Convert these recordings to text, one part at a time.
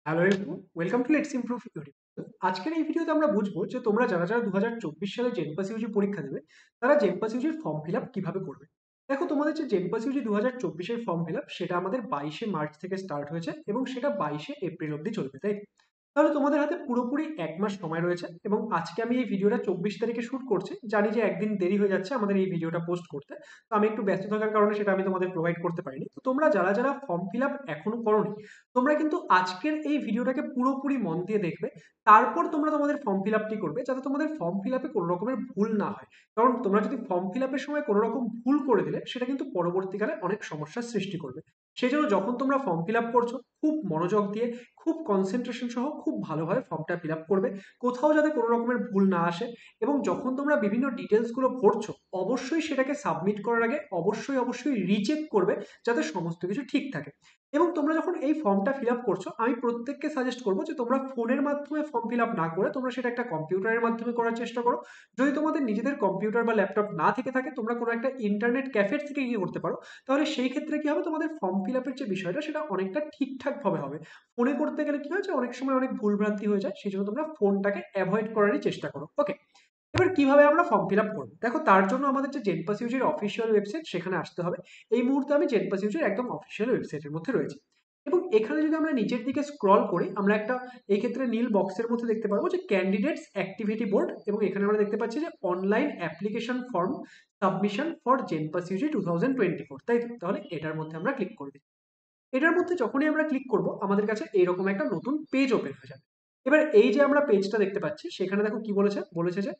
Hello everyone, welcome to let's improve Yuri. আজকের এই ভিডিওতে আমরা বুঝবো যে তোমরা যারা 2024 সালে জেনপাস ইউজি পরীক্ষা দেবে তারা জেনপাস ইউজির ফর্ম ফিল আপ কিভাবে করবে। দেখো, তোমাদের যে জেনপাস ইউজি 2024 এর ফর্ম ফিল আপ সেটা আমাদের 22শে মার্চ থেকে স্টার্ট হয়েছে এবং সেটা 22শে এপ্রিল অবধি চলবে, তাই তো? তাহলে তোমাদের হাতে পুরোপুরি 1 মাস সময় রয়েছে এবং আজকে আমি এই ভিডিওটা 24 তারিখে শুট করছি। জানি যে একদিন দেরি হয়ে যাচ্ছে আমাদের এই ভিডিওটা পোস্ট করতে। তো আমি একটু ব্যস্ত থাকার কারণে সেটা আমি তোমাদের প্রোভাইড করতে পারিনি। তো তোমরা যারা ফর্ম ফিল আপ এখনো করোনি, তোমরা কিন্তু আজকের এই ভিডিওটাকে পুরোপুরি মন দিয়ে দেখবে। তারপর তোমরা তোমাদের ফর্ম ফিল আপটি করবে যাতে তোমাদের ফর্ম ফিল আপে কোনো রকমের ভুল না হয়। কারণ তোমরা যদি ফর্ম ফিল আপের সময় কোনো রকম ভুল করে দিলে সেটা কিন্তু পরবর্তীকালে অনেক সমস্যার সৃষ্টি করবে। সেই জন্য যখন তোমরা ফর্ম ফিল আপ করছো, খুব মনোযোগ দিয়ে, খুব কনসেন্ট্রেশন সহ খুব ভালোভাবে ফর্মটা ফিল আপ করবে। কোথাও যাতে কোনো রকমের ভুল না আসে। এবং যখন তোমরা বিভিন্ন ডিটেলসগুলো ভরছো, অবশ্যই সেটাকে সাবমিট করার আগে অবশ্যই রিচেক করবে যাতে সমস্ত কিছু ঠিক থাকে। এবং তোমরা যখন এই ফর্মটা ফিল আপ করছো, আমি প্রত্যেককে সাজেস্ট করবো যে তোমরা ফোনের মাধ্যমে ফর্ম ফিল আপ না করে তোমরা সেটা একটা কম্পিউটারের মাধ্যমে করার চেষ্টা করো। যদি তোমাদের নিজেদের কম্পিউটার বা ল্যাপটপ না থেকে থাকে, তোমরা কোনো একটা ইন্টারনেট ক্যাফের থেকে গিয়ে করতে পারো। তাহলে সেই ক্ষেত্রে কি হবে, তোমাদের ফর্ম ফিল আপের যে বিষয়টা সেটা অনেকটা ঠিকঠাক ভাবে হবে। ফোনে করতে গেলে কি হয় যে অনেক সময় অনেক ভুলভ্রান্তি হয়ে যায়, সেই জন্য তোমরা ফোনটাকে অ্যাভয়েড করারই চেষ্টা করো। ওকে, এবার কিভাবে আমরা ফর্ম ফিল আপ করবো, দেখো তার জন্য আমাদের যে জেনপাস ইউজির অফিসিয়াল ওয়েবসাইট সেখানে আসতে হবে। এই মুহূর্তে আমি জেনপাস ইউজির একদম অফিসিয়াল ওয়েবসাইটের মধ্যে রয়েছে। এবং এখানে যদি আমরা নিচের দিকে স্ক্রল করি, আমরা একটা এই ক্ষেত্রে নীল বক্সের মধ্যে দেখতে পারবো যে ক্যান্ডিডেটস অ্যাক্টিভিটি বোর্ড, এবং এখানে আমরা দেখতে পাচ্ছি যে online application form submission for JENPAS UG 2024, তাই তো? তাহলে এটার মধ্যে আমরা ক্লিক করে দিই। এটার মধ্যে যখনই আমরা ক্লিক করব, আমাদের কাছে এইরকম একটা নতুন পেজ ওপেন হয়ে যাবে। এবার এই যে আমরা পেজটা দেখতে পাচ্ছি, সেখানে দেখো কি বলেছে, বলেছে যে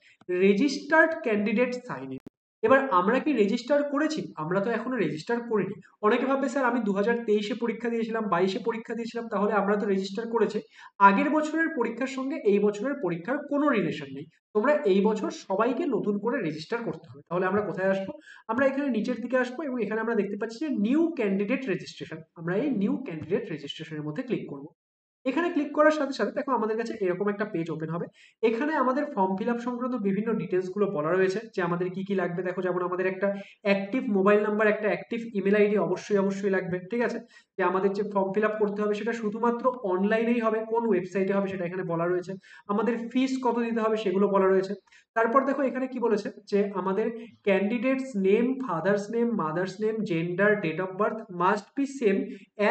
রেজিস্টার্ড ক্যান্ডিডেট সাইন ইন। এবার আমরা কি রেজিস্টার করেছি? আমরা তো এখনো রেজিস্টার করিনি। অনেকে ভাববে স্যার আমি 2023-এ পরীক্ষা দিয়েছিলাম, 22-এ পরীক্ষা দিয়েছিলাম, তাহলে আমরা তো রেজিস্টার করেছি। আগের বছরের পরীক্ষার সঙ্গে এই বছরের পরীক্ষার কোনো রিলেশন নেই। তোমরা এই বছর সবাইকে নতুন করে রেজিস্টার করতে হবে। তাহলে আমরা কোথায় আসবো? আমরা এখানে নিচের দিকে আসবো এবং এখানে আমরা দেখতে পাচ্ছি যে নিউ ক্যান্ডিডেট রেজিস্ট্রেশন। আমরা এই নিউ ক্যান্ডিডেট রেজিস্ট্রেশনের মধ্যে ক্লিক করব। এখানে ক্লিক করার সাথে সাথে দেখো আমাদের কাছে এরকম একটা পেজ ওপেন হবে। এখানে আমাদের ফর্ম ফিল আপ সংক্রান্ত বিভিন্ন ডিটেলস গুলো বলা রয়েছে যে আমাদের কি কি লাগবে। দেখো, যেমন আমাদের একটা অ্যাক্টিভ মোবাইল নাম্বার, একটা অ্যাক্টিভ ইমেল আইডি অবশ্যই লাগবে, ঠিক আছে? যে আমাদের যে ফর্ম ফিল আপ করতে হবে সেটা শুধুমাত্র অনলাইনেই হবে, কোন ওয়েবসাইটে হবে সেটা এখানে বলা রয়েছে। আমাদের ফিস কত দিতে হবে সেগুলো বলা রয়েছে। তারপর দেখো এখানে কি বলেছে যে আমাদের candidate's name, father's name, mother's name, gender, date of birth must be same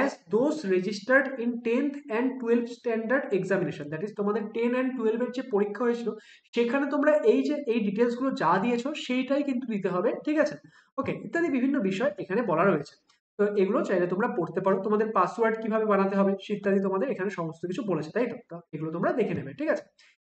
as those registered in 10th and 12th standard examination, that is তোমাদের 10 and 12 এর যে পরীক্ষা হয়েছিল সেখানে তোমরা এই যে এই ডিটেলস গুলো যা দিয়েছো সেইটাই কিন্তু দিতে হবে, ঠিক আছে? ওকে, ইত্যাদি বিভিন্ন বিষয় এখানে বলা রয়েছে। তো এগুলো চাইলে তোমরা পড়তে পারো। তোমাদের পাসওয়ার্ড কিভাবে বানাতে হবে সে ইত্যাদি তোমাদের এখানে সমস্ত কিছু বলেছে, তাই তো? তো এগুলো তোমরা দেখে নেবে, ঠিক আছে?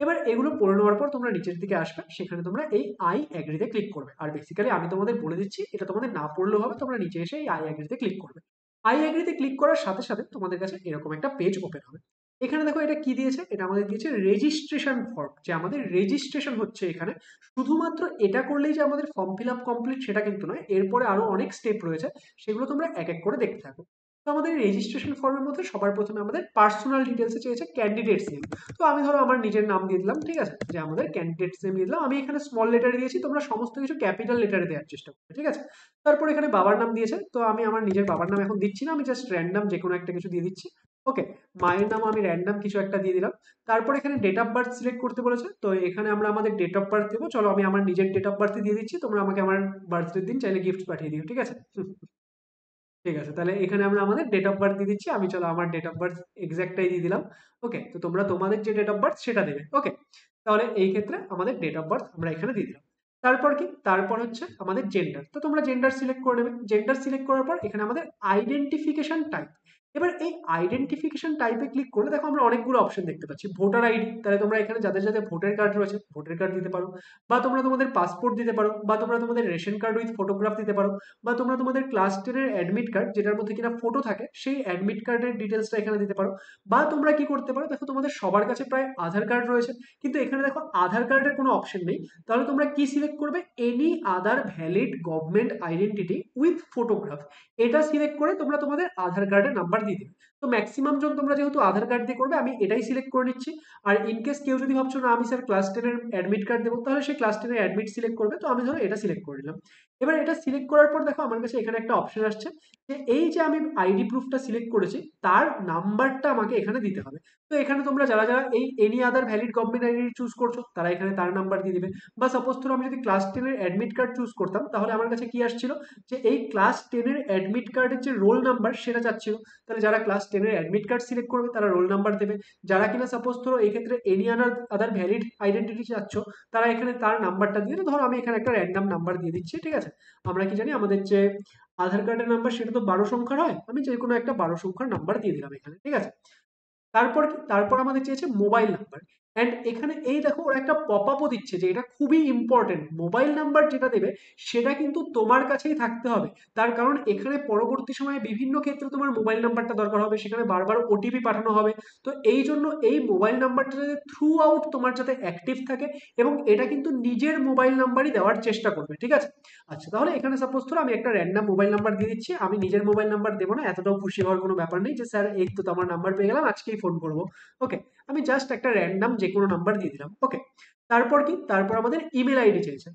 এবার এগুলো পড়ে নেওয়ার পর তোমরা নিচের দিকে আসবে, সেখানে তোমরা এই আই অ্যাগ্রিতে ক্লিক করবে। আর বেসিক্যালি আমি তোমাদের বলে দিচ্ছি, এটা তোমাদের না পড়লেও হবে, তোমরা নিচে এসে এই আই অ্যাগ্রিতে ক্লিক করবে। আই এগ্রিতে ক্লিক করার সাথে সাথে তোমাদের কাছে এরকম একটা পেজ ওপেন হবে। এখানে দেখো এটা কি দিয়েছে, এটা আমাদের দিয়েছে রেজিস্ট্রেশন ফর্ম। যে আমাদের রেজিস্ট্রেশন হচ্ছে এখানে, শুধুমাত্র এটা করলেই যে আমাদের ফর্ম ফিল আপ কমপ্লিট সেটা কিন্তু নয়, এরপরে আরো অনেক স্টেপ রয়েছে, সেগুলো তোমরা এক এক করে দেখতে থাকো। তো আমাদের রেজিস্ট্রেশন ফর্মের মধ্যে সবার প্রথমে আমাদের পার্সোনাল ডিটেলসে চেয়েছে ক্যান্ডিডেটস নেম। তো আমি ধরো আমার নিজের নাম দিয়ে দিলাম, ঠিক আছে? যে আমাদের ক্যান্ডিডেটস নেম দিয়ে দিলাম। আমি এখানে স্মল লেটারে দিয়েছি, তোমরা সমস্ত কিছু ক্যাপিটাল লেটারে দেওয়ার চেষ্টা করবে, ঠিক আছে? তারপর এখানে বাবার নাম দিয়েছে, তো আমি আমার নিজের বাবার নাম এখন দিচ্ছি না, আমি জাস্ট র্যান্ডম যে কোনো একটা কিছু দিয়ে দিচ্ছি। ওকে, মায়ের নাম আমি র্যান্ডম কিছু একটা দিয়ে দিলাম। তারপর এখানে ডেট অফ বার্থ সিলেক্ট করতে বলেছে, তো এখানে আমরা আমাদের ডেট অফ বার্থ দেবো। চলো আমি আমার নিজের ডেট অফ বার্থ দিয়ে দিচ্ছি, তোমরা আমাকে আমার বার্থডের দিন চাইলে গিফট পাঠিয়ে দিও, ঠিক আছে? ঠিক আছে, তাহলে এখানে আমরা আমাদের ডেট অফ বার্থ দিয়ে দিচ্ছি। আমি চলো আমার ডেট অফ বার্থ এক্সাক্টটাই দিয়ে দিলাম। ওকে, তো তোমরা তোমাদের যে ডেট অফ বার্থ সেটা দেবে। ওকে, তাহলে এই ক্ষেত্রে আমাদের ডেট অফ বার্থ আমরা এখানে দিয়ে দিলাম। তারপর কি, তারপর হচ্ছে আমাদের জেন্ডার। তো তোমরা জেন্ডার সিলেক্ট করে নেবে। জেন্ডার সিলেক্ট করার পর এখানে আমাদের আইডেন্টিফিকেশন টাইপ। এবার এই আইডেন্টিফিকেশন টাইপে ক্লিক করলে দেখো আমরা অনেকগুলো অপশন দেখতে পাচ্ছি। ভোটার আইডি, তাহলে তোমরা এখানে যাদের ভোটার কার্ড রয়েছে ভোটার কার্ড দিতে পারো, বা তোমরা তোমাদের পাসপোর্ট দিতে পারো, বা তোমরা তোমাদের রেশন কার্ড উইথ ফটোগ্রাফ দিতে পারো, বা তোমরা তোমাদের ক্লাস 10-এর অ্যাডমিট কার্ড যেটার মধ্যে কিনা ফটো থাকে সেই অ্যাডমিট কার্ডের ডিটেলসটা এখানে দিতে পারো। বা তোমরা কি করতে পারো, দেখো তোমাদের সবার কাছে প্রায় আধার কার্ড রয়েছে, কিন্তু এখানে দেখো আধার কার্ডের কোনো অপশন নেই। তাহলে তোমরা কি সিলেক্ট করবে, any other valid government identity with photograph. এটা সিলেক্ট করে তোমরা তোমাদের আধার কার্ডের নাম্বার দিয়ে দিবে। তো ম্যাক্সিমাম জন তোমরা যেহেতু আধার কার্ড দিয়ে করবে, আমি এটাই সিলেক্ট করে নিচ্ছি। আর ইন কেস কেউ যদি ভাবছো না আমি স্যার ক্লাস 10 এর অ্যাডমিট কার্ড দেবো, তাহলে সে ক্লাস 10 এর অ্যাডমিট সিলেক্ট করবে। তো আমি ধরো এটা সিলেক্ট করে নিলাম। এবার এটা সিলেক্ট করার পর দেখো আমার কাছে এখানে একটা অপশন আসছে যে এই যে আমি আইডি প্রুফটা সিলেক্ট করেছি তার নাম্বারটা আমাকে এখানে দিতে হবে। তো এখানে তোমরা যারা যারা এই any other valid government ID choose করছো তারা এখানে তার নাম্বার দিয়ে দিবে। বা সাপোজ ধরো আমি যদি ক্লাস 10 এর অ্যাডমিট কার্ড চুজ করতাম, তাহলে আমার কাছে কি আসছিল যে এই ক্লাস 10 এর অ্যাডমিট কার্ডের যে রোল নাম্বার সেটা চাচ্ছিল। তাহলে যারা ক্লাস 10 এর অ্যাডমিট কার্ড সিলেক্ট করবে তারা রোল নাম্বার দেবে। যারা কিনা সাপোজ ধরো এই ক্ষেত্রে এনি আদার ভ্যালিড আইডেন্টিটি চাচ্ছ, তারা এখানে তার নাম্বারটা দিয়ে ধরো আমি এখানে একটা র্যান্ডম নাম্বার দিয়ে দিচ্ছি, ঠিক আছে। আমরা কি জানি আমাদের যে আধার কার্ডের নাম্বার সেটা তো 12 সংখ্যার হয়, আমি যে কোনো একটা 12 সংখ্যার নাম্বার দিয়ে দিলাম এখানে, ঠিক আছে। তারপর কি, তারপর আমাদের চেয়েছে মোবাইল নাম্বার। অ্যান্ড এখানে এই দেখো ওরা একটা পপ আপও দিচ্ছে যে এটা খুবই ইম্পর্টেন্ট, মোবাইল নাম্বার যেটা দেবে সেটা কিন্তু তোমার কাছেই থাকতে হবে। তার কারণ এখানে পরবর্তী সময়ে বিভিন্ন ক্ষেত্রে তোমার মোবাইল নাম্বারটা দরকার হবে, সেখানে বারবার ওটিপি পাঠানো হবে। তো এই জন্য এই মোবাইল নাম্বারটা যাতে থ্রু আউট তোমার যাতে অ্যাক্টিভ থাকে, এবং এটা কিন্তু নিজের মোবাইল নাম্বারই দেওয়ার চেষ্টা করবে, ঠিক আছে। আচ্ছা, তাহলে এখানে সাপোজ ধরো আমি একটা র্যান্ডম মোবাইল নাম্বার দিয়ে দিচ্ছি, আমি নিজের মোবাইল নাম্বার দেবো না, এতটাও খুশি হওয়ার কোনো ব্যাপার নেই যে স্যার এই তো আমার নাম্বার পেয়ে গেলাম আজকেই ফোন করবো। ওকে, আমি জাস্ট একটা র্যান্ডম যে কোনো নাম্বার দিয়ে দিলাম। ওকে, তারপর কি, তারপর আমাদের ইমেল আইডি চেয়েছে।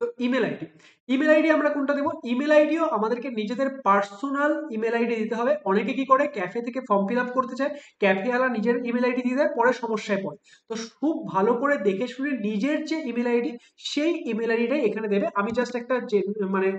তো ইমেল আইডি, ইমেল আইডি আমরা কোনটা দেবো? ইমেল আইডিও আমাদেরকে নিজেদের পার্সোনাল ইমেল আইডি দিতে হবে। অনেকে কি করে ক্যাফে থেকে ফর্ম ফিল আপ করতে চায়, ক্যাফেওয়ালা নিজের ইমেল আইডি দিয়ে দেয়, পরে সমস্যায় পড়ে। তো খুব ভালো করে দেখে শুনে নিজের যে ইমেল আইডি সেই ইমেল আইডিটাই এখানে দেবে। আমি জাস্ট একটা মানে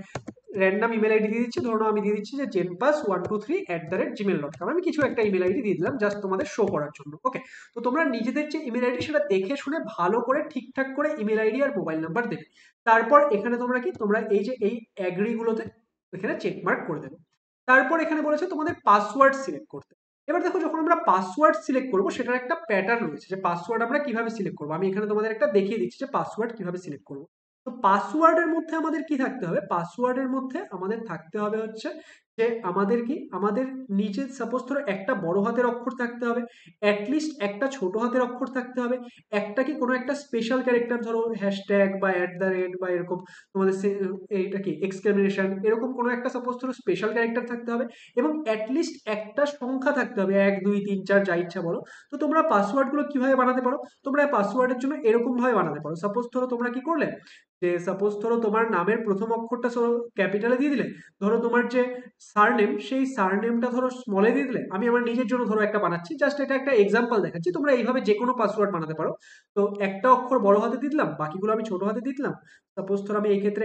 র্যান্ডম ইমেল আইডি দিয়ে দিচ্ছি, ধরুন আমি দিয়ে দিচ্ছি যে jenpass123@gmail.com, আমি কিছু একটা ইমেল আইডি দিয়ে দিলাম জাস্ট তোমাদের শো করার জন্য। ওকে, তো তোমরা নিজেদের যে ইমেল আইডি সেটা দেখে শুনে ভালো করে ঠিকঠাক করে ইমেল আইডি আর মোবাইল নাম্বার দেবে। তারপর এখানে তোমরা কি, তোমরা এই যে এই অ্যাগ্রি গুলোতে এখানে চেক মার্ক করে দেবে। তারপর এখানে বলেছে তোমাদের পাসওয়ার্ড সিলেক্ট করতে। এবার দেখো যখন আমরা পাসওয়ার্ড সিলেক্ট করবো সেটার একটা প্যাটার্ন রয়েছে যে পাসওয়ার্ড আমরা কিভাবে সিলেক্ট করবো। আমি এখানে তোমাদের একটা দেখিয়ে দিচ্ছি যে পাসওয়ার্ড কিভাবে সিলেক্ট করবো। তো পাসওয়ার্ডের মধ্যে আমাদের কি থাকতে হবে? পাসওয়ার্ডের মধ্যে আমাদের থাকতে হবে হচ্ছে যে আমাদের কি, আমাদের নিজের সাপোজ ধরো একটা বড় হাতের অক্ষর থাকতে হবে, অ্যাটলিস্ট একটা ছোট হাতের অক্ষর থাকতে হবে, একটা কি কোনো একটা স্পেশাল ক্যারেক্টার, ধরো হ্যাশট্যাগ বা @ বা এরকম তোমাদের এইটা কি এক্সক্লেমেশন, এরকম কোনো একটা সাপোজ ধরো স্পেশাল ক্যারেক্টার থাকতে হবে, এবং অ্যাটলিস্ট একটা সংখ্যা থাকতে হবে, 1 2 3 4 যা ইচ্ছা বলো। তো তোমরা পাসওয়ার্ডগুলো কিভাবে বানাতে পারো? তোমরা পাসওয়ার্ডের জন্য এরকম ভাবে বানাতে পারো। সাপোজ ধরো তোমরা কি করলে যে সাপোজ ধরো তোমার নামের প্রথম অক্ষরটা ক্যাপিটালে দিয়ে দিলে, ধরো তোমার যে সারনেম সেই সারনেমটা ধরো স্মলে দিয়ে দিলে। আমি আমার নিজের জন্য ধরো একটা বানাচ্ছি, জাস্ট এটা একটা এক্সাম্পল দেখাচ্ছি, তোমরা এইভাবে যে কোনো পাসওয়ার্ড বানাতে পারো। তো একটা অক্ষর বড় হাতে দিয়ে দিলাম, বাকিগুলো আমি ছোট হাতে দিয়ে দিলাম। সাপোজ ধরো আমি এই ক্ষেত্রে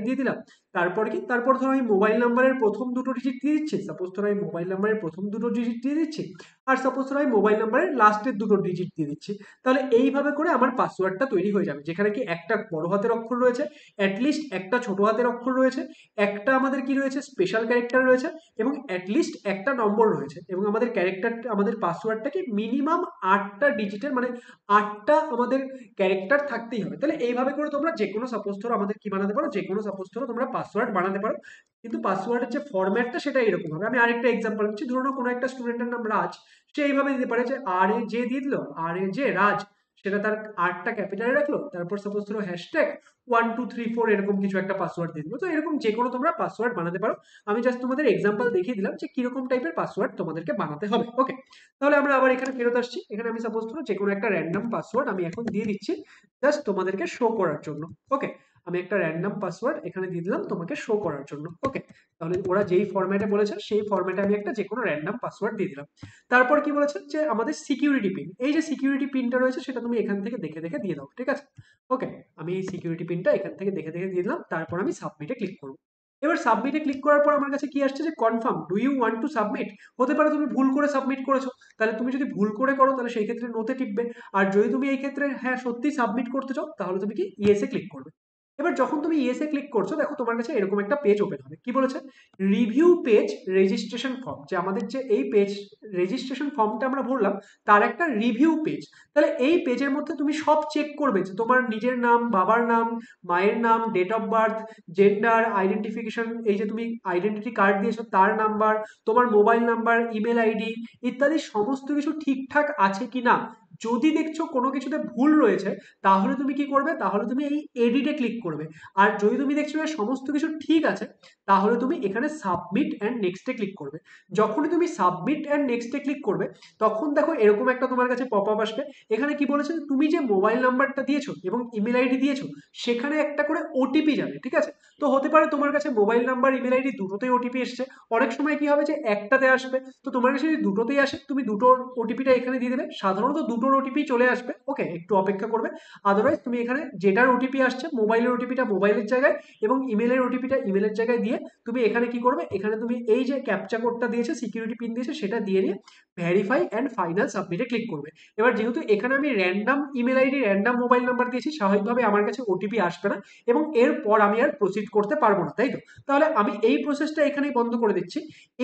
দিয়ে দিলাম। তারপর কি, তারপর ধরো আমি মোবাইল নাম্বারের প্রথম দুটো ডিজিট দিয়ে দিচ্ছি, সাপোজ ধরো আমি মোবাইল নাম্বারের প্রথম দুটো ডিজিট দিয়ে দিচ্ছি। আর সাপোজ ধরো আমি মোবাইল নাম্বারের লাস্টের দুটো ডিজিট দিয়ে দিচ্ছি। তাহলে এইভাবে করে আমার পাসওয়ার্ডটা তৈরি হয়ে যাবে, যেখানে কি একটা বড় হাতের অক্ষর রয়েছে, অ্যাটলিস্ট একটা ছোট হাতের অক্ষর রয়েছে, একটা আমাদের কি রয়েছে স্পেশাল ক্যারেক্টার রয়েছে, এবং অ্যাটলিস্ট একটা নম্বর রয়েছে, এবং আমাদের ক্যারেক্টারটা, আমাদের পাসওয়ার্ডটাকে মিনিমাম 8টা ডিজিটের, মানে 8টা আমাদের ক্যারেক্টার থাকতেই হবে। তাহলে এইভাবে করে তোমরা যে কোনো সাপোজ ধরো আমাদের কি বানাতে পারো, যে কোনো সাপোজ ধরো তোমরা পাসওয়ার্ড বানাতে পারো। কিন্তু পাসওয়ার্ডের যে ফরম্যাটটা সেটা এরকম হবে। আমি আরেকটা এক্সাম্পল দিচ্ছি, ধরো কোনো একটা স্টুডেন্টের নাম রাজ, সে এইভাবে দিতে পারে যে RAJ দিয়ে দিল, RAJ রাজ, সেটা তার 8টা ক্যাপিটালে রাখলো, তারপর সাপোজ ধরো হ্যাশট্যাগ 1 2 3 4 এরকম কিছু একটা পাসওয়ার্ড দিয়ে দিল। তো এরকম যে কোনো তোমরা পাসওয়ার্ড বানাতে পারো। আমি জাস্ট তোমাদের এক্সাম্পল দেখিয়ে দিলাম যে কিরকম টাইপের পাসওয়ার্ড তোমাদেরকে বানাতে হবে। ওকে, তাহলে আমরা আবার এখানে ফেরত আসছি। এখানে আমি সাপোজ ধরো যে কোনো একটা র্যান্ডম পাসওয়ার্ড আমি এখন দিয়ে দিচ্ছি জাস্ট তোমাদেরকে শো করার জন্য। ওকে, আমি একটা র্যান্ডম পাসওয়ার্ড এখানে দিয়ে দিলাম তোমাকে শো করার জন্য। ওকে, তাহলে ওরা যেই ফরম্যাটে বলেছে সেই ফরম্যাটে আমি একটা যে কোনো র্যান্ডম পাসওয়ার্ড দিয়ে দিলাম। তারপর কি বলেছে যে আমাদের সিকিউরিটি পিন, এই যে সিকিউরিটি পিনটা রয়েছে সেটা তুমি এখান থেকে দেখে দেখে দিয়ে দাও, ঠিক আছে। ওকে, আমি এই সিকিউরিটি পিনটা এখান থেকে দেখে দেখে দিয়ে দিলাম। তারপর আমি সাবমিটে ক্লিক করব। এবার সাবমিটে ক্লিক করার পর আমার কাছে কি আসছে যে confirm, do you want to submit. হতে পারে তুমি ভুল করে সাবমিট করেছো, তাহলে তুমি যদি ভুল করে করো তাহলে সেই ক্ষেত্রে নোতে টিপবে। আর যদি তুমি এই ক্ষেত্রে হ্যাঁ সত্যি সাবমিট করতে চাও তাহলে তুমি কি ইয়েসে ক্লিক করবে। এবার যখন তুমি ইয়েসে ক্লিক করছো দেখো তোমার কাছে এরকম একটা পেজ ওপেন হবে। কি বলেছে? রিভিউ পেজ রেজিস্ট্রেশন ফর্ম, যে আমাদের যে এই পেজ রেজিস্ট্রেশন ফর্মটা আমরা ভরলাম তার একটা রিভিউ পেজ। তাহলে এই পেজের মধ্যে তুমি সব চেক করবে যে তোমার নিজের নাম, বাবার নাম, মায়ের নাম, date of birth, gender, identification, এই যে তুমি আইডেন্টিটি কার্ড দিয়েছো তার নাম্বার, তোমার মোবাইল নাম্বার, ইমেল আইডি ইত্যাদি সমস্ত কিছু ঠিকঠাক আছে কিনা। যদি দেখছো কোনো কিছুতে ভুল রয়েছে তাহলে তুমি কি করবে, তাহলে তুমি এই এডিটে ক্লিক করবে। আর যদি তুমি দেখছো যে সমস্ত কিছু ঠিক আছে তাহলে তুমি এখানে সাবমিট অ্যান্ড নেক্সটে ক্লিক করবে। যখনই তুমি সাবমিট অ্যান্ড নেক্সটে ক্লিক করবে তখন দেখো এরকম একটা তোমার কাছে পপ আপ আসবে। এখানে কি বলেছে, তুমি যে মোবাইল নাম্বারটা দিয়েছো এবং ইমেল আইডি দিয়েছো সেখানে একটা করে ওটিপি যাবে, ঠিক আছে। তো হতে পারে তোমার কাছে মোবাইল নাম্বার ইমেল আইডি দুটোতেই ওটিপি এসছে, অনেক সময় কি হবে যে একটাতে আসবে। তো তোমার কাছে যদি দুটোতেই আসে তুমি দুটোর ওটিপিটা এখানে দিয়ে দেবে, সাধারণত দুটোর ওটিপি চলে আসবে, ওকে একটু অপেক্ষা করবে। আদারওয়াইজ তুমি এখানে যেটার ওটিপি আসছে মোবাইলের ওটিপিটা মোবাইলের জায়গায় এবং ইমেলের ওটিপিটা ইমেলের জায়গায় দিয়ে তুমি এখানে কি করবে, এখানে তুমি এই যে ক্যাপচা কোডটা দিয়েছে, সিকিউরিটি পিন দিয়েছে, সেটা দিয়ে নিয়ে ভেরিফাই অ্যান্ড ফাইনাল সাবমিটে ক্লিক করবে। এবার যেহেতু এখানে আমি random email ID random mobile number দিয়েছি, স্বাভাবিকভাবে আমার কাছে ওটিপি আসবে না এবং এরপর আমি আর প্রসিড করতে পারবো না, তাই তো। তাহলে আমি এই প্রসেসটা এখানেই বন্ধ করে দিচ্ছি।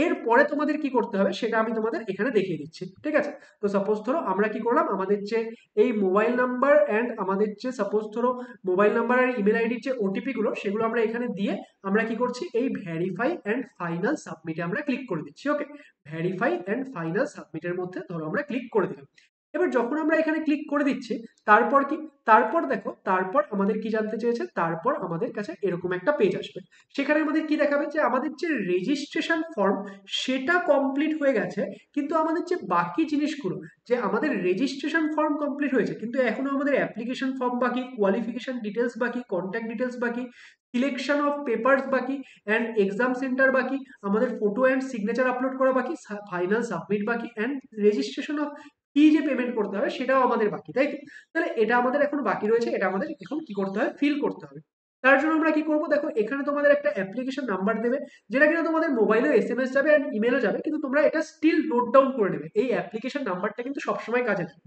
এরপরে তোমাদের কি করতে হবে সেটা আমি তোমাদের এখানে দেখিয়ে দিচ্ছি, ঠিক আছে। তো সাপোজ ধরো আমরা কি করলাম, আমাদের যে এই মোবাইল নাম্বার অ্যান্ড আমাদের যে সাপোজ ধরো মোবাইল নাম্বার আর ইমেল আইডির যে ওটিপি গুলো সেগুলো আমরা এখানে দিয়ে আমরা কি করছি, এই ভেরিফাই অ্যান্ড ফাইনাল সাবমিটে আমরা ক্লিক করে দিচ্ছি, ওকে। ভেরিফাই অ্যান্ড ফাইনাল সাবমিটের মধ্যে ধরো আমরা ক্লিক করে দিলাম। এবার যখন আমরা এখানে ক্লিক করে দিচ্ছি তারপর কি, তারপর দেখো তারপর আমাদের কি জানতে চেয়েছে, তারপর আমাদের কাছে এরকম একটা পেজ আসবে। সেখানে আমাদের কি দেখাবে যে আমাদের যে রেজিস্ট্রেশন ফর্ম সেটা কমপ্লিট হয়ে গেছে, কিন্তু আমাদের যে বাকি জিনিসগুলো, যে আমাদের রেজিস্ট্রেশন ফর্ম কমপ্লিট হয়েছে কিন্তু এখনো আমাদের অ্যাপ্লিকেশন ফর্ম বাকি, কোয়ালিফিকেশন ডিটেলস বাকি, কন্ট্যাক্ট ডিটেলস বাকি, সিলেকশন অফ পেপারস বাকি অ্যান্ড এক্সাম সেন্টার বাকি, আমাদের ফটো অ্যান্ড সিগনেচার আপলোড করা বাকি, ফাইনাল সাবমিট বাকি অ্যান্ড রেজিস্ট্রেশন অফ ফি যে পেমেন্ট করতে হবে সেটাও আমাদের বাকি, তাই তো। তাহলে এটা আমাদের এখন বাকি রয়েছে, এটা আমাদের এখন কি করতে হবে, ফিল করতে হবে। তার জন্য আমরা কি করব, দেখো এখানে তোমাদের একটা অ্যাপ্লিকেশন নাম্বার দেবে, যেটা কিনা তোমাদের মোবাইলেও এসএমএস যাবে অ্যান্ড ইমেলও যাবে, কিন্তু তোমরা এটা স্টিল নোট ডাউন করে নেবে, এই অ্যাপ্লিকেশন নাম্বারটা কিন্তু সবসময় কাজে দেবে।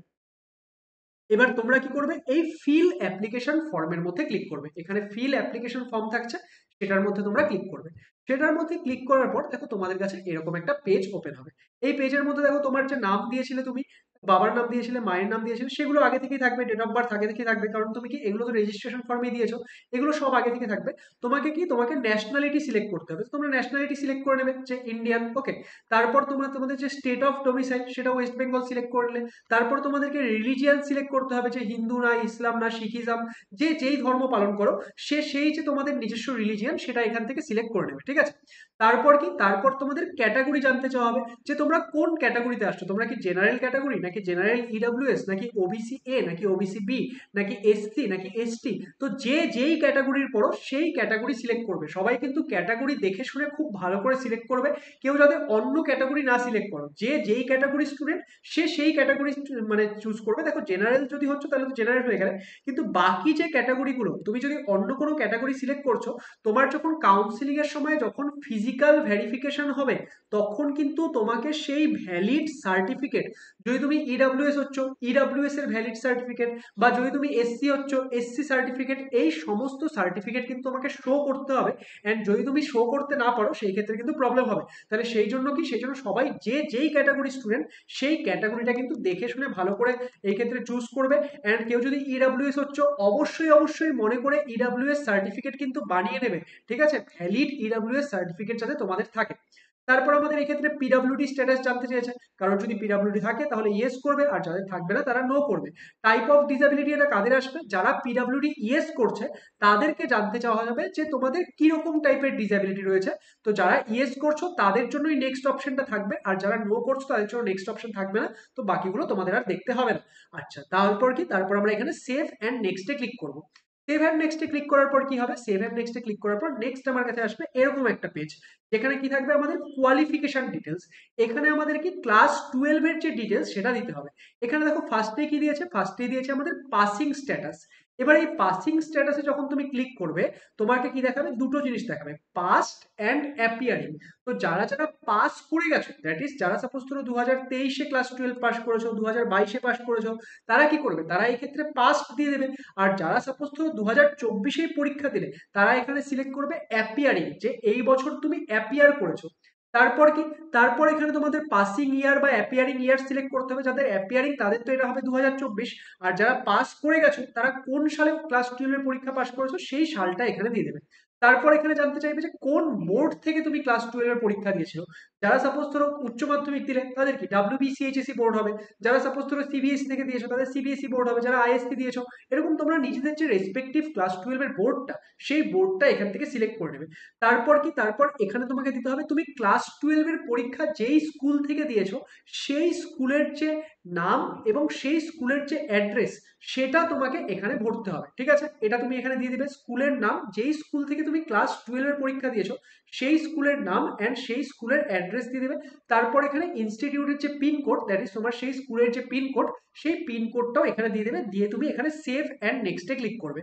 এবার তোমরা কি করবে, এই ফিল অ্যাপ্লিকেশন ফর্মের মধ্যে ক্লিক করবে, এখানে ফিল অ্যাপ্লিকেশন ফর্ম থাকছে সেটার মধ্যে তোমরা ক্লিক করবে। সেটার মধ্যে ক্লিক করার পর দেখো তোমাদের কাছে এরকম একটা পেজ ওপেন হবে। এই পেজের মধ্যে দেখো তোমার যে নাম দিয়েছিলে তুমি, বাবার নাম দিয়েছিলে, মায়ের নাম দিয়েছিলে, সেগুলো আগে থেকেই থাকবে, ডেট অফ বার্থ আগে থেকেই থাকবে, কারণ তুমি কি এগুলো তো রেজিস্ট্রেশন ফর্মে দিয়েছো, এগুলো সব আগে থেকে থাকবে। তোমাকে কি, তোমাকে ন্যাশনালিটি সিলেক্ট করতে হবে, তোমরা ন্যাশনালিটি সিলেক্ট করে নেবে যে ইন্ডিয়ান, ওকে। তারপর তোমরা তোমাদের যে স্টেট অফ ডোমিসাইল সেটা ওয়েস্ট বেঙ্গল সিলেক্ট করলে। তারপর তোমাদেরকে রিলিজিয়ান সিলেক্ট করতে হবে, যে হিন্দু না ইসলাম না শিখিজম, যে যেই ধর্ম পালন করো সে সেই যে তোমাদের নিজস্ব রিলিজিয়ান সেটা এখান থেকে সিলেক্ট করে নেবে, ঠিক আছে। তারপর কি, তারপর তোমাদের ক্যাটাগরি জানতে চাওয়া হবে, যে তোমরা কোন ক্যাটাগরিতে আসছো, তোমরা কি জেনারেল ক্যাটাগরি নাকি জেনারেল ইডব্লিউএস নাকি ওবিসি এ নাকি ওবিসি বি নাকি এসসি নাকি এসটি। তো যে যেই ক্যাটাগরির পড়ো সেই ক্যাটাগরি সিলেক্ট করবে, সবাই কিন্তু ক্যাটাগরি দেখে শুনে খুব ভালো করে সিলেক্ট করবে, কেউ যাতে অন্য ক্যাটাগরি না সিলেক্ট করো, যে যেই ক্যাটাগরি স্টুডেন্ট সে সেই ক্যাটাগরি মানে চুজ করবে। দেখো জেনারেল যদি হচ্ছে তাহলে তো জেনারেল হয়ে গেলে, কিন্তু বাকি যে ক্যাটাগরিগুলো তুমি যদি অন্য কোনো ক্যাটাগরি সিলেক্ট করছো, তোমার যখন কাউন্সিলিং এর সময় যখন ফিজিক্যাল ভেরিফিকেশন হবে তখন কিন্তু তোমাকে সেই ভ্যালিড সার্টিফিকেট, যদি তুমি ইডব্লিউএস হচ্ছ ইডব্লিউএস এর ভ্যালিড সার্টিফিকেট, বা যদি তুমি এসসি হচ্ছ এসসি সার্টিফিকেট, এই সমস্ত সার্টিফিকেট কিন্তু তোমাকে শো করতে হবে। অ্যান্ড যদি তুমি শো করতে না পারো সেই ক্ষেত্রে কিন্তু প্রবলেম হবে। তাহলে সেই জন্য কি, সেই জন্য সবাই যে যেই ক্যাটাগরি স্টুডেন্ট সেই ক্যাটাগরিটা কিন্তু দেখে শুনে ভালো করে এই ক্ষেত্রে চুজ করবে। অ্যান্ড কেউ যদি ইডব্লিউএস হচ্ছ অবশ্যই অবশ্যই মনে করে ইডব্লিউএস সার্টিফিকেট কিন্তু বানিয়ে নেবে, ঠিক আছে, ভ্যালিড ইডব্লিউএস সার্টিফিকেট যাতে তোমাদের থাকে। তারপর আমাদের এক্ষেত্রে পিডব্লিউডি স্ট্যাটাস জানতে চেয়েছে, কারণ যদি পিডব্লিউডি থাকে তাহলে ইয়েস করবে আর যাদের থাকবে না তারা নো করবে। টাইপ অফ ডিসেবিলিটি এটা কাদের আসবে, যারা পিডব্লিউডি ইয়েস করছে তাদেরকে জানতে চাওয়া যাবে যে তোমাদের কিরকম টাইপের ডিসেবিলিটি রয়েছে। তো যারা ইয়েস করছো তাদের জন্যই নেক্সট অপশনটা থাকবে, আর যারা নো করছো তাদের জন্য নেক্সট অপশন থাকবে না। তো বাকিগুলো তোমাদের আর দেখতে হবে না। আচ্ছা, তারপর কি, তারপর আমরা এখানে সেভ অ্যান্ড নেক্সটে ক্লিক করব। সেভ অ্যান্ড নেক্সটে ক্লিক করার পর কি হবে, সেভ অ্যান্ড নেক্সটে ক্লিক করার পর নেক্সট আমার কাছে আসবে এরকম একটা পেজ, যেখানে কি থাকবে আমাদের কোয়ালিফিকেশন ডিটেলস। এখানে আমাদের কি ক্লাস 12 এর যে ডিটেলস সেটা দিতে হবে। এখানে দেখো ফার্স্টে কি দিয়েছে, ফার্স্টে দিয়েছে আমাদের পাসিং স্ট্যাটাস। এবার এই পাসিং স্ট্যাটাসে যখন তুমি ক্লিক করবে তোমাকে কি দেখাবে, দুটো জিনিস দেখাবে, পাস্ট অ্যান্ড অ্যাপিয়ারিং। তো যারা যারা পাস করে গেছো, দ্যাট ইজ যারা সাপোজ ধরো 2023-এ ক্লাস 12 পাস করেছো, 2022-এ পাস করেছো, তারা কি করবে, তারা এই ক্ষেত্রে পাস্ট দিয়ে দেবে। আর যারা সাপোজ ধরো 2024-এই পরীক্ষা দিলে তারা এখানে সিলেক্ট করবে অ্যাপিয়ারিং, যে এই বছর তুমি অ্যাপিয়ার করেছো। তারপর কি, তারপর এখানে তোমাদের পাসিং ইয়ার বা অ্যাপিয়ারিং ইয়ার সিলেক্ট করতে হবে, যাদের অ্যাপিয়ারিং তাদের তো এটা হবে 2024, আর যারা পাস করে গেছো তারা কোন সালে ক্লাস 12 এর পরীক্ষা পাস করেছো সেই সালটা এখানে দিয়ে দেবে। তারপর এখানে জানতে চাইবে যে কোন বোর্ড থেকে তুমি ক্লাস 12 এর পরীক্ষা দিয়েছিল। যারা সাপোজ ধরো উচ্চ মাধ্যমিক দিলে তাদের কি WBCHSC বোর্ড হবে, যারা সাপোজ ধরো CBSE থেকে দিয়েছো তাদের CBSE বোর্ড হবে, যারা ISP দিয়েছো এরকম তোমরা নিজেদের যে রেসপেক্টিভ ক্লাস 12 এর বোর্ডটা সেই বোর্ডটা এখান থেকে সিলেক্ট করে নেবে। তারপর কি, তারপর এখানে তোমাকে দিতে হবে তুমি ক্লাস 12 এর পরীক্ষা যেই স্কুল থেকে দিয়েছো সেই স্কুলের যে নাম এবং সেই স্কুলের যে অ্যাড্রেস সেটা তোমাকে এখানে ভরতে হবে। ঠিক আছে, এটা তুমি এখানে দিয়ে দিবে স্কুলের নাম, যেই স্কুল থেকে তুমি ক্লাস 12 এর পরীক্ষা দিয়েছো সেই স্কুলের নাম অ্যান্ড সেই স্কুলের অ্যাড্রেস দিয়ে দেবে। তারপর এখানে ইনস্টিটিউটের যে পিন কোড, দ্যাট ইজ তোমার সেই স্কুলের যে পিন কোড, সেই পিন কোডটাও এখানে দিয়ে দেবে। দিয়ে তুমি এখানে সেভ অ্যান্ড নেক্সটে ক্লিক করবে।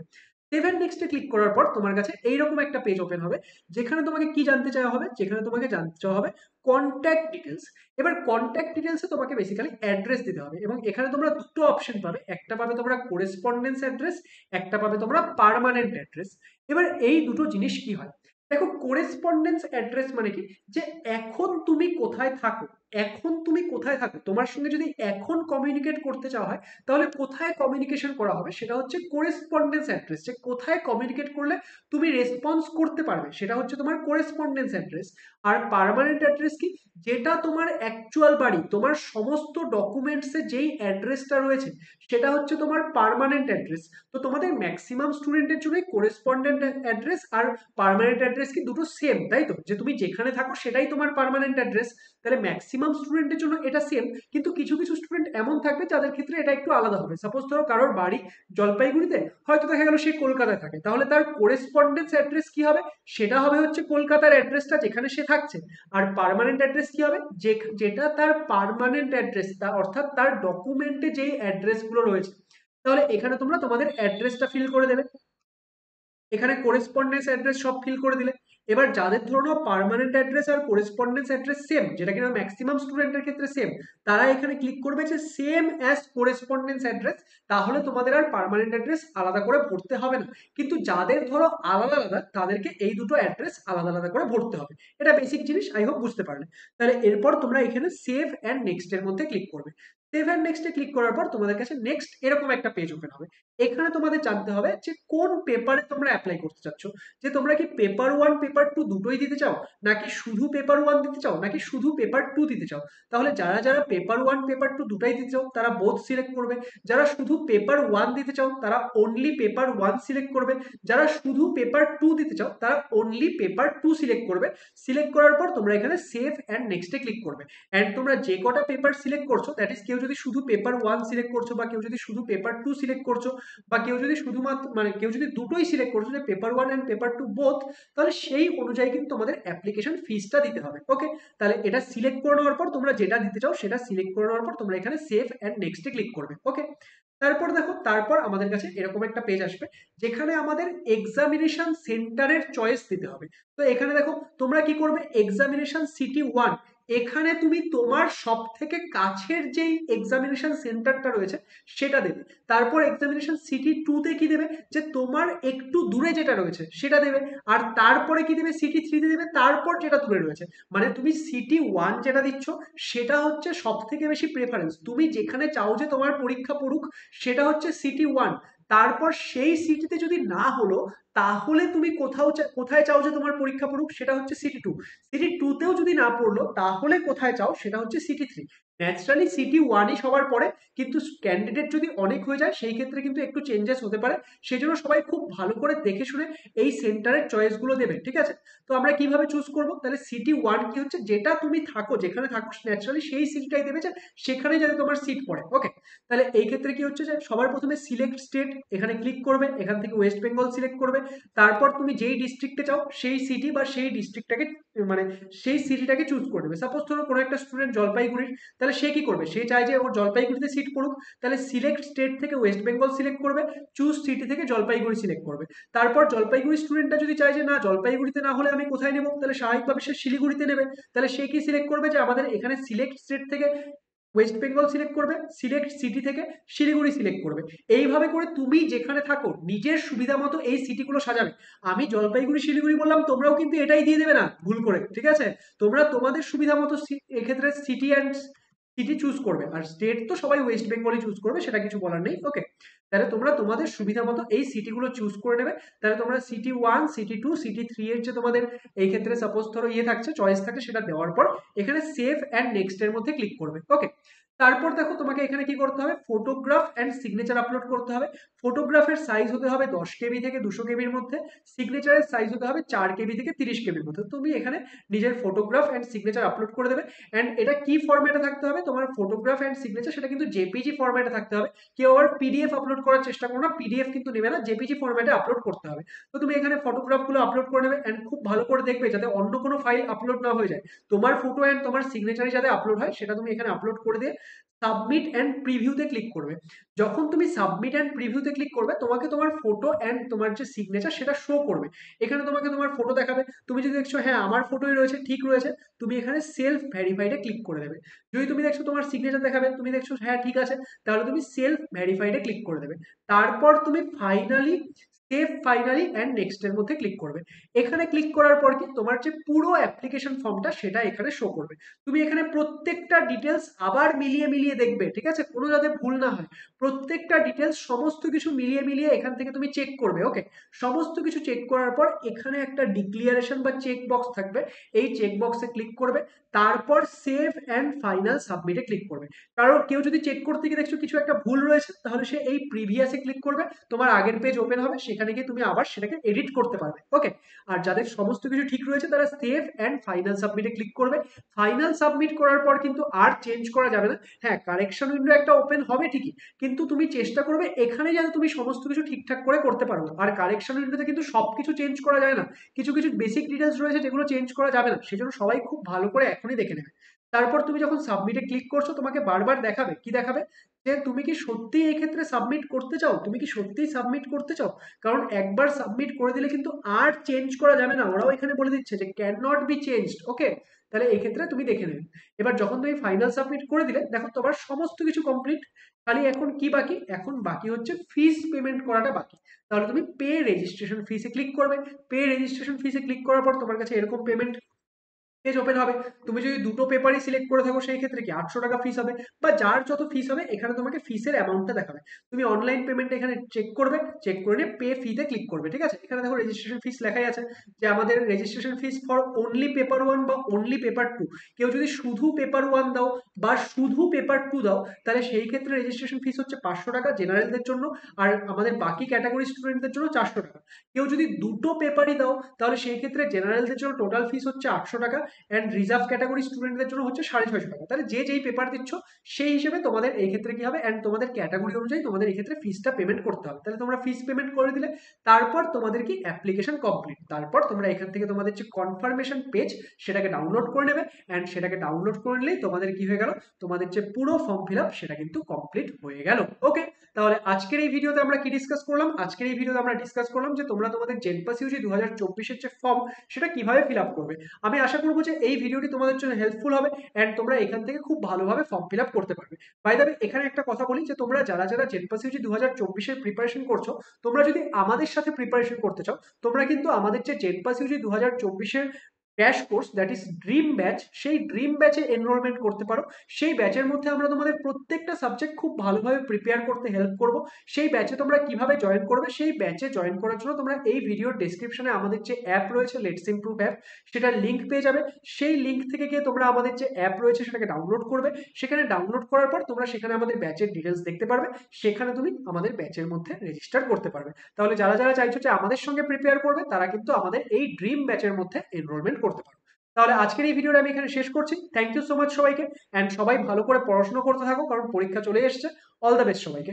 সেভ অ্যান্ড নেক্সটে ক্লিক করার পর তোমার কাছে এইরকম একটা পেজ ওপেন হবে, যেখানে তোমাকে কি জানতে চাওয়া হবে, যেখানে তোমাকে জানতে চাওয়া হবে কন্ট্যাক্ট ডিটেলস। এবার কন্ট্যাক্ট ডিটেলসে তোমাকে বেসিক্যালি অ্যাড্রেস দিতে হবে এবং এখানে তোমরা দুটো অপশন পাবে, একটা পাবে তোমরা কোরেসপন্ডেন্স অ্যাড্রেস, একটা পাবে তোমরা পার্মানেন্ট অ্যাড্রেস। এবার এই দুটো জিনিস কি হয়, দেখো কোরেসপন্ডেন্স অ্যাড্রেস মানে কি, যে এখন তুমি কোথায় থাকো, এখন তুমি কোথায় থাকো তোমার সঙ্গে যদি এখন কমিউনিকেট করতে চাওয়া হয় তাহলে কোথায় কমিউনিকেশন করা হবে সেটা হচ্ছে কোরেসপন্ডেন্স অ্যাড্রেস। যে কোথায় কমিউনিকেট করলে তুমি রেসপন্স করতে পারবে সেটা হচ্ছে তোমার কোরেসপন্ডেন্স অ্যাড্রেস। আর পার্মানেন্ট অ্যাড্রেস কি, যেটা তোমার অ্যাকচুয়াল বাড়ি, তোমার সমস্ত ডকুমেন্টসে যেই অ্যাড্রেসটা রয়েছে সেটা হচ্ছে তোমার পার্মানেন্ট অ্যাড্রেস। তো তোমাদের ম্যাক্সিমাম স্টুডেন্টের জন্যই কোরেসপন্ডেন্ট অ্যাড্রেস আর পার্মানেন্ট অ্যাড্রেস কি দুটো সেম, তাই তো, যে তুমি যেখানে থাকো সেটাই তোমার পার্মানেন্ট অ্যাড্রেস। তাহলে ম্যাক্সিমাম স্টুডেন্টের জন্য এটা সেম, কিন্তু কিছু কিছু স্টুডেন্ট এমন থাকবে যাদের ক্ষেত্রে এটা একটু আলাদা হবে। সাপোজ ধরো কারোর বাড়ি জলপাইগুড়িতে, হয়তো দেখা গেল সে কলকাতায় থাকে, তাহলে তার কোরেসপন্ডেন্স অ্যাড্রেস কি হবে, সেটা হবে হচ্ছে কলকাতার অ্যাড্রেসটা যেখানে সে থাকছে। আর পার্মানেন্ট অ্যাড্রেস কি হবে, যেটা তার পার্মানেন্ট অ্যাড্রেস, অর্থাৎ তার ডকুমেন্টে যেই অ্যাড্রেসগুলো রয়েছে। তাহলে এখানে তোমরা তোমাদের অ্যাড্রেসটা ফিল করে দেবে, এখানে কোরেসপন্ডেন্স অ্যাড্রেস সব ফিল করে দিলে। এবার যাদের ধরো পার্মানেন্ট অ্যাড্রেস আর কোরেসপন্ডেন্স অ্যাড্রেস সেম, যেটা কিনা ম্যাক্সিমাম স্টুডেন্টের ক্ষেত্রে সেম, তারা এখানে ক্লিক করবে যে সেম অ্যাজ কোরেসপন্ডেন্স অ্যাড্রেস। তাহলে তোমাদের আর পার্মানেন্ট অ্যাড্রেস আলাদা করে ভরতে হবে না। কিন্তু যাদের ধরো আলাদা আলাদা তাদেরকে এই দুটো অ্যাড্রেস আলাদা আলাদা করে ভরতে হবে। এটা বেসিক জিনিস, আই হোপ বুঝতে পারলে। তাহলে এরপর তোমরা এখানে সেভ অ্যান্ড নেক্সট এর মধ্যে ক্লিক করবে। সেভ অ্যান্ড নেক্সটে ক্লিক করার পর তোমাদের কাছে নেক্সট এরকম একটা পেজ ওপেন হবে। এখানে তোমাদের জানতে হবে যে কোন পেপারে তোমরা অ্যাপ্লাই করতে চাচ্ছ, যে তোমরা কি পেপার 1 পেপার 2 দুটোই দিতে চাও, নাকি শুধু পেপার 1 দিতে চাও, নাকি শুধু পেপার 2 দিতে চাও। তাহলে যারা যারা পেপার 1 পেপার 2 দুটাই দিতে চাও তারা বোথ সিলেক্ট করবে। যারা শুধু পেপার 1 দিতে চাও তারা অনলি পেপার 1 সিলেক্ট করবে। যারা শুধু পেপার 2 দিতে চাও তারা অনলি পেপার 2 সিলেক্ট করবে। সিলেক্ট করার পর তোমরা এখানে সেভ অ্যান্ড নেক্সটে ক্লিক করবে। অ্যান্ড তোমরা যে কটা পেপার সিলেক্ট করছো, দ্যাট ইজ কেউ যদি শুধু পেপার 1 সিলেক্ট করছো, বা কেউ যদি শুধু পেপার 2 সিলেক্ট করছো, বা কেউ যদি শুধুমাত্র মানে কেউ যদি দুটোই সিলেক্ট করছো, যে পেপার 1 এন্ড পেপার 2 বোথ, তাহলে সেই অনুযায়ী কিন্তু তোমাদের অ্যাপ্লিকেশন ফিসটা দিতে হবে। ওকে, তাহলে এটা সিলেক্ট করে নেওয়ার পর তোমরা যেটা দিতে চাও সেটা সিলেক্ট করে নেওয়ার পর তোমরা এখানে সেভ অ্যান্ড নেক্সটে ক্লিক করবে। ওকে, তারপর দেখো, তারপর আমাদের কাছে এরকম একটা পেজ আসবে যেখানে আমাদের এক্সামিনেশন সেন্টারের চয়েস দিতে হবে। তো এখানে দেখো তোমরা কি করবে, এক্সামিনেশন সিটি 1, এখানে তুমি তোমার সব থেকে কাছের যেই এক্সামিনেশন সেন্টারটা রয়েছে সেটা দেবে। তারপর এক্সামিনেশন সিটি 2 তে কি দেবে, যে তোমার একটু দূরে যেটা রয়েছে সেটা দেবে। আর তারপরে কি দেবে, সিটি 3 তে দেবে, তারপর যেটা দূরে রয়েছে। মানে তুমি সিটি 1 যেটা দিচ্ছ সেটা হচ্ছে সব থেকে বেশি প্রেফারেন্স, তুমি যেখানে চাও যে তোমার পরীক্ষা পড়ুক সেটা হচ্ছে সিটি 1। তারপর সেই সিটিতে যদি না হলো তাহলে তুমি কোথায় চাও যে তোমার পরীক্ষা পড়ুক সেটা হচ্ছে সিটি 2। সিটি 2 তেও যদি না পড়লো তাহলে কোথায় চাও সেটা হচ্ছে সিটি 3। ন্যাচারালি সিটি 1ই সবার পরে, কিন্তু ক্যান্ডিডেট যদি অনেক হয়ে যায় সেই ক্ষেত্রে কিন্তু একটু চেঞ্জেস হতে পারে। সেই জন্য সবাই খুব ভালো করে দেখে শুনে এই সেন্টারের চয়েসগুলো দেবে। ঠিক আছে, তো আমরা কিভাবে চুজ করব, তাহলে সিটি 1 কি হচ্ছে, যেটা তুমি থাকো, যেখানে থাকো ন্যাচারালি সেই সিটিটাই দেবে, যে সেখানে যাতে তোমার সিট পড়ে। ওকে, তাহলে এই ক্ষেত্রে কি হচ্ছে, যে সবার প্রথমে সিলেক্ট স্টেট এখানে ক্লিক করবে, এখান থেকে ওয়েস্ট বেঙ্গল সিলেক্ট করবে। তারপর তুমি যেই ডিস্ট্রিক্টে চাও সেই সিটি বা সেই ডিস্ট্রিক্টটাকে মানে সেই সিটিটাকে চুজ করে নেবে। সাপোজ ধরো কোনো একটা স্টুডেন্ট জলপাইগুড়ির, তাহলে সে কি করবে, সে চায় যে ওর জলপাইগুড়িতে সিট পড়ুক, তাহলে সিলেক্ট স্টেট থেকে ওয়েস্ট বেঙ্গল সিলেক্ট করবে, চুজ সিটি থেকে জলপাইগুড়ি সিলেক্ট করবে। তারপর জলপাইগুড়ি স্টুডেন্টটা যদি চায় যে না জলপাইগুড়িতে না হলে আমি কোথায় নেবো, তাহলে স্বাভাবিকভাবে সে শিলিগুড়িতে নেবে। তাহলে সে কি সিলেক্ট করবে, যে আমাদের এখানে সিলেক্ট স্টেট থেকে ওয়েস্ট বেঙ্গল সিলেক্ট করবে, সিলেক্ট সিটি থেকে শিলিগুড়ি সিলেক্ট করবে। এইভাবে করে তুমি যেখানে থাকো নিজের সুবিধা মতো এই সিটিগুলো সাজাবে। আমি জলপাইগুড়ি শিলিগুড়ি বললাম, তোমরাও কিন্তু এটাই দিয়ে দেবে না ভুল করে, ঠিক আছে। তোমরা তোমাদের সুবিধা মতো এক্ষেত্রে সিটি চুজ করবে। আর স্টেট তো সবাই ওয়েস্ট বেঙ্গলই চুজ করবে, সেটা কিছু বলার নেই। ওকে, তাহলে তোমরা তোমাদের সুবিধা মতো এই সিটিগুলো চুজ করে নেবে। তাহলে তোমরা সিটি 1, সিটি 2, সিটি 3 এর যে তোমাদের এই ক্ষেত্রে সাপোজ ধরো থাকছে, চয়েস থাকে, সেটা দেওয়ার পর এখানে সেভ অ্যান্ড নেক্সট এর মধ্যে ক্লিক করবে। ওকে, তারপর দেখো তোমাকে এখানে কি করতে হবে, ফটোগ্রাফ অ্যান্ড সিগনেচার আপলোড করতে হবে। ফটোগ্রাফের সাইজ হতে হবে 10 কেবি থেকে 200 কেবির মধ্যে, সিগনেচারের সাইজ হতে হবে 4 কেবি থেকে 30 কেবির মধ্যে। তুমি এখানে নিজের ফটোগ্রাফ অ্যান্ড সিগনেচার আপলোড করে দেবে। অ্যান্ড এটা কি ফরম্যাটে থাকতে হবে, তোমার ফটোগ্রাফ অ্যান্ড সিগনেচার সেটা কিন্তু জেপিজি ফরম্যাটে থাকতে হবে। কেউ আবার পিডিএফ আপলোড করার চেষ্টা করো না, পিডিএফ কিন্তু নেবে না, জেপিজি ফরম্যাটে আপলোড করতে হবে। তো তুমি এখানে ফটোগ্রাফগুলো আপলোড করে নেবে অ্যান্ড খুব ভালো করে দেখবে যাতে অন্য কোনো ফাইল আপলোড না হয়ে যায়। তোমার ফটো অ্যান্ড তোমার সিগনেচারে যাতে আপলোড হয় সেটা তুমি এখানে আপলোড করে দিয়ে সাবমিট অ্যান্ড প্রিভিউতে ক্লিক করবে। যখন তুমি সাবমিট অ্যান্ড প্রিভিউতে ক্লিক করবে তোমাকে তোমার ফটো অ্যান্ড তোমার যে সিগনেচার সেটা শো করবে। এখানে তোমাকে তোমার ফটো দেখাবে, তুমি যদি দেখছো হ্যাঁ আমার ফটোই রয়েছে, ঠিক রয়েছে, তুমি এখানে সেলফ ভেরিফাইডে ক্লিক করে দেবে। যদি তুমি দেখছো তোমার সিগনেচার দেখাবে, তুমি দেখছো হ্যাঁ ঠিক আছে, তাহলে তুমি সেলফ ভেরিফাইডে ক্লিক করে দেবে। তারপর তুমি ফাইনালি অ্যান্ড নেক্সট এর মধ্যে ক্লিক করবে। এখানে ক্লিক করার পর কি তোমার যে পুরো অ্যাপ্লিকেশন ফর্মটা সেটা এখানে শো করবে। তুমি এখানে প্রত্যেকটা ডিটেলস আবার মিলিয়ে মিলিয়ে দেখবে, ঠিক আছে, কোনো যাতে ভুল না হয়। প্রত্যেকটা ডিটেলস সমস্ত কিছু মিলিয়ে মিলিয়ে এখান থেকে তুমি চেক করবে। ওকে, সমস্ত কিছু চেক করার পর এখানে একটা ডিক্লিয়ারেশন বা চেক বক্স থাকবে, এই চেক বক্সে ক্লিক করবে। তারপর সেভ অ্যান্ড ফাইনাল সাবমিটে ক্লিক করবে। কারণ কেউ যদি চেক করতে গিয়ে দেখছো কিছু একটা ভুল রয়েছে, তাহলে সে এই প্রিভিয়াসে ক্লিক করবে, তোমার আগের পেজ ওপেন হবে, সেখানে গিয়ে তুমি আবার সেটাকে এডিট করতে পারবে। ওকে, আর যাদের সমস্ত কিছু ঠিক রয়েছে তারা সেভ অ্যান্ড ফাইনাল সাবমিটে ক্লিক করবে। ফাইনাল সাবমিট করার পর কিন্তু আর চেঞ্জ করা যাবে না। হ্যাঁ, কারেকশন উইন্ডো একটা ওপেন হবে ঠিকই, কিন্তু তুমি চেষ্টা করবে এখানে যেন তুমি সমস্ত কিছু ঠিকঠাক করে করতে পারো। আর কারেকশন উইন্ডোতে কিন্তু সবকিছু চেঞ্জ করা যায় না, কিছু কিছু বেসিক ডিটেলস রয়েছে যেগুলো চেঞ্জ করা যাবে না, সেজন্য সবাই খুব ভালো করে এখনই দেখে নেবে। তারপর তুমি যখন সাবমিটে ক্লিক করছো তোমাকে বারবার দেখাবে, কি দেখাবে, যে তুমি কি সত্যি এই ক্ষেত্রে সাবমিট করতে চাও, তুমি কি সত্যিই সাবমিট করতে চাও। কারণ একবার সাবমিট করে দিলে কিন্তু আর চেঞ্জ করা যাবে না, ওরাও এখানে বলে দিচ্ছে যে ক্যান নট বি চেঞ্জড। ওকে, তাহলে এই ক্ষেত্রে তুমি দেখে নেবে। এবার যখন তুমি ফাইনাল সাবমিট করে দিলে দেখো তোমার সমস্ত কিছু কমপ্লিট। খালি এখন কি বাকি, এখন বাকি হচ্ছে ফিস পেমেন্ট করাটা বাকি। তাহলে তুমি পে রেজিস্ট্রেশন ফিসে ক্লিক করবে। পে রেজিস্ট্রেশন ফিসে ক্লিক করার পর তোমার কাছে এরকম পেমেন্ট পেজ ওপেন হবে। তুমি যদি দুটো পেপারই সিলেক্ট করে থাকো সেই ক্ষেত্রে কি 800 টাকা ফিস হবে, বা যার যত ফিস হবে এখানে তোমাকে ফিসের অ্যামাউন্টটা দেখাবে। তুমি অনলাইন পেমেন্ট এখানে চেক করবে, চেক করে নিয়ে পে ফিতে ক্লিক করবে। ঠিক আছে, এখানে দেখো রেজিস্ট্রেশন ফিস লেখাই আছে যে আমাদের registration fees for only paper 1 বা অনলি পেপার 2। কেউ যদি শুধু পেপার 1 দাও বা শুধু পেপার 2 দাও তাহলে সেই ক্ষেত্রে রেজিস্ট্রেশন ফিস হচ্ছে 500 টাকা জেনারেলদের জন্য, আর আমাদের বাকি ক্যাটাগরি স্টুডেন্টদের জন্য 400 টাকা। কেউ যদি দুটো পেপারই দাও তাহলে সেই ক্ষেত্রে জেনারেলদের জন্য টোটাল ফিস হচ্ছে 800 টাকা অ্যান্ড রিজার্ভ ক্যাটাগরি স্টুডেন্টদের জন্য হচ্ছে 650 টাকা। তাহলে যে যেই পেপার দিচ্ছ সেই হিসেবে তোমাদের এই ক্ষেত্রে কি হবে, অ্যান্ড তোমাদের ক্যাটাগরি অনুযায়ী তোমাদের এই ক্ষেত্রে ফিসটা পেমেন্ট করতে হবে। তাহলে তোমরা ফিস পেমেন্ট করে দিলে তারপর তোমাদের কি অ্যাপ্লিকেশন কমপ্লিট। তারপর তোমরা এখান থেকে তোমাদের যে কনফার্মেশন পেজ সেটাকে ডাউনলোড করে নেবে, অ্যান্ড সেটাকে ডাউনলোড করে নিলেই তোমাদের কি হয়ে গেল, তোমাদের যে পুরো ফর্ম ফিল আপ সেটা কিন্তু কমপ্লিট হয়ে গেল। ওকে, তাহলে আজকের এই ভিডিওতে আমরা কি ডিসকাস করলাম, আজকের এই ভিডিওতে আমরা ডিসকাস করলাম যে তোমরা তোমাদের জেনপাস ইউজি 2024 যে ফর্ম সেটা কিভাবে ফিল আপ করবে। আমি আশা করবো যে এই ভিডিওটি তোমাদের জন্য হেল্পফুল হবে অ্যান্ড তোমরা এখান থেকে খুব ভালোভাবে ফর্ম ফিল আপ করতে পারবে। বাই দ্য ওয়ে, এখানে একটা কথা বলি যে তোমরা যারা যারা জেনপাস ইউজি 2024 প্রিপারেশন করছো, তোমরা যদি আমাদের সাথে প্রিপারেশন করতে চাও তোমরা কিন্তু আমাদের যে জেনপাস UG 2024 crash course that is dream batch, সেই ড্রিম ব্যাচে এনরোলমেন্ট করতে পারো। সেই ব্যাচের মধ্যে আমরা তোমাদের প্রত্যেকটা সাবজেক্ট খুব ভালোভাবে প্রিপেয়ার করতে হেল্প করব। সেই ব্যাচে তোমরা কিভাবে জয়েন করবে, সেই ব্যাচে জয়েন করার জন্য তোমরা এই ভিডিওর ডেসক্রিপশনে আমাদের যে অ্যাপ রয়েছে লেটস ইমপ্রুভ অ্যাপ, সেটার লিঙ্ক পেয়ে যাবে। সেই লিঙ্ক থেকে গিয়ে তোমরা আমাদের যে অ্যাপ রয়েছে সেটাকে ডাউনলোড করবে। সেখানে ডাউনলোড করার পর তোমরা সেখানে আমাদের ব্যাচের ডিটেলস দেখতে পারবে, সেখানে তুমি আমাদের ব্যাচের মধ্যে রেজিস্টার করতে পারবে। তাহলে যারা যারা চাইছো যে আমাদের সঙ্গে প্রিপেয়ার করবে তারা কিন্তু আমাদের এই ড্রিম ব্যাচের মধ্যে এনরোলমেন্ট করতে পারো। তাহলে আজকের এই ভিডিওটা আমি এখানে শেষ করছি। থ্যাংক ইউ সো মাচ সবাইকে, অ্যান্ড সবাই ভালো করে পড়াশোনা করতে থাকো কারণ পরীক্ষা চলে এসেছে। অল দ্য বেস্ট সবাইকে।